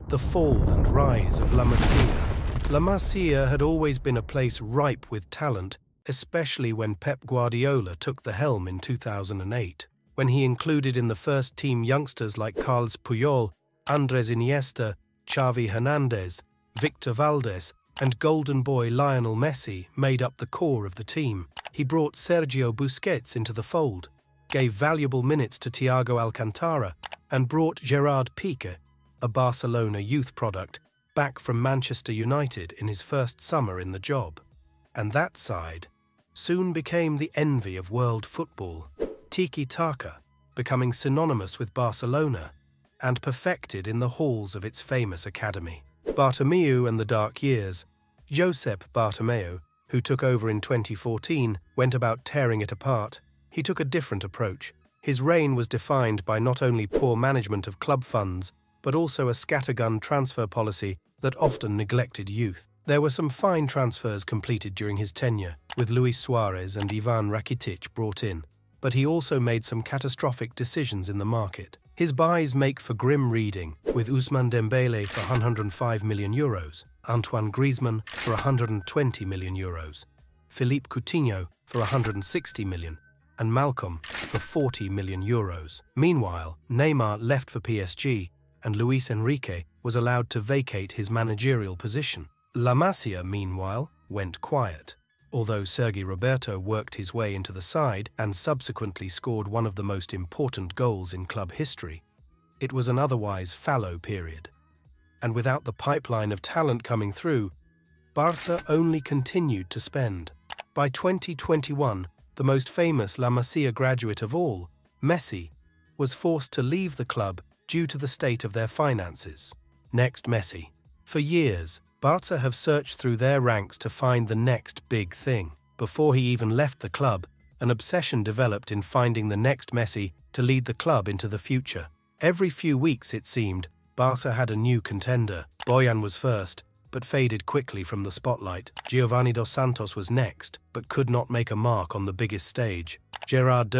The fall and rise of La Masia. La Masia had always been a place ripe with talent, especially when Pep Guardiola took the helm in 2008, when he included in the first team youngsters like Carles Puyol, Andres Iniesta, Xavi Hernandez, Victor Valdes, and golden boy Lionel Messi made up the core of the team. He brought Sergio Busquets into the fold, gave valuable minutes to Thiago Alcantara, and brought Gerard Pique, a Barcelona youth product, back from Manchester United in his first summer in the job. And that side soon became the envy of world football, Tiki-Taka, becoming synonymous with Barcelona and perfected in the halls of its famous academy. Bartomeu and the dark years. Josep Bartomeu, who took over in 2014, went about tearing it apart. He took a different approach. His reign was defined by not only poor management of club funds, but also a scattergun transfer policy that often neglected youth. There were some fine transfers completed during his tenure, with Luis Suarez and Ivan Rakitic brought in, but he also made some catastrophic decisions in the market. His buys make for grim reading, with Ousmane Dembele for €105 million, Antoine Griezmann for €120 million, Philippe Coutinho for €160 million, and Malcolm for €40 million. Meanwhile, Neymar left for PSG, and Luis Enrique was allowed to vacate his managerial position. La Masia, meanwhile, went quiet. Although Sergio Roberto worked his way into the side and subsequently scored one of the most important goals in club history, it was an otherwise fallow period. And without the pipeline of talent coming through, Barca only continued to spend. By 2021, the most famous La Masia graduate of all, Messi, was forced to leave the club due to the state of their finances. Next, Messi. For years, Barca have searched through their ranks to find the next big thing. Before he even left the club, an obsession developed in finding the next Messi to lead the club into the future. Every few weeks, it seemed, Barca had a new contender. Boyan was first, but faded quickly from the spotlight. Giovanni dos Santos was next, but could not make a mark on the biggest stage. Gerard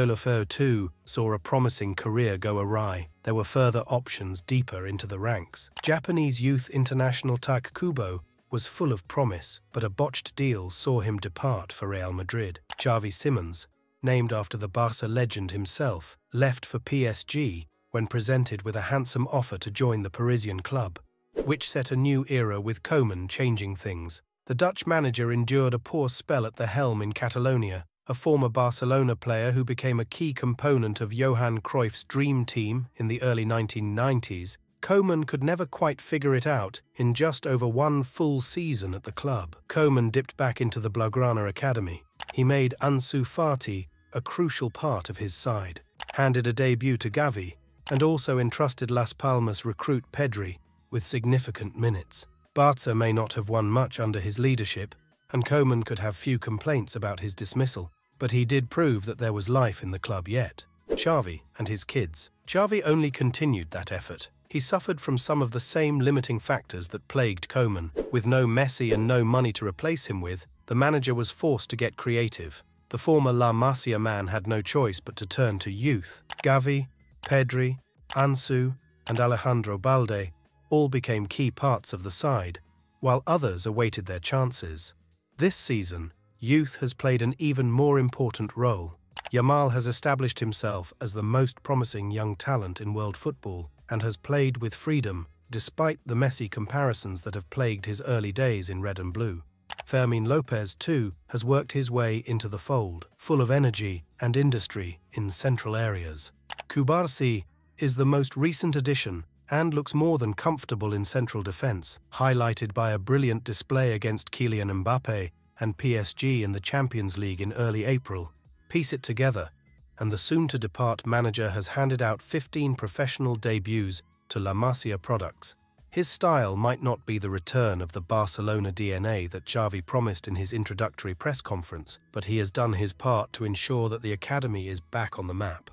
too saw a promising career go awry. There were further options deeper into the ranks. Japanese youth international Tak Kubo was full of promise, but a botched deal saw him depart for Real Madrid. Xavi Simons, named after the Barca legend himself, left for PSG when presented with a handsome offer to join the Parisian club, which set a new era with Koeman changing things. The Dutch manager endured a poor spell at the helm in Catalonia. A former Barcelona player who became a key component of Johan Cruyff's dream team in the early 1990s, Koeman could never quite figure it out in just over one full season at the club. Koeman dipped back into the Blaugrana academy. He made Ansu Fati a crucial part of his side, handed a debut to Gavi, and also entrusted Las Palmas recruit Pedri with significant minutes. Barca may not have won much under his leadership, and Koeman could have few complaints about his dismissal, but he did prove that there was life in the club yet. Xavi and his kids. Xavi only continued that effort. He suffered from some of the same limiting factors that plagued Koeman. With no Messi and no money to replace him with, the manager was forced to get creative. The former La Masia man had no choice but to turn to youth. Gavi, Pedri, Ansu, and Alejandro Balde all became key parts of the side, while others awaited their chances. This season, youth has played an even more important role. Yamal has established himself as the most promising young talent in world football and has played with freedom despite the Messi comparisons that have plagued his early days in red and blue. Fermin Lopez, too, has worked his way into the fold, full of energy and industry in central areas. Cubarsí is the most recent addition and looks more than comfortable in central defence, highlighted by a brilliant display against Kylian Mbappe and PSG in the Champions League in early April. Piece it together, and the soon-to-depart manager has handed out 15 professional debuts to La Masia products. His style might not be the return of the Barcelona DNA that Xavi promised in his introductory press conference, but he has done his part to ensure that the academy is back on the map.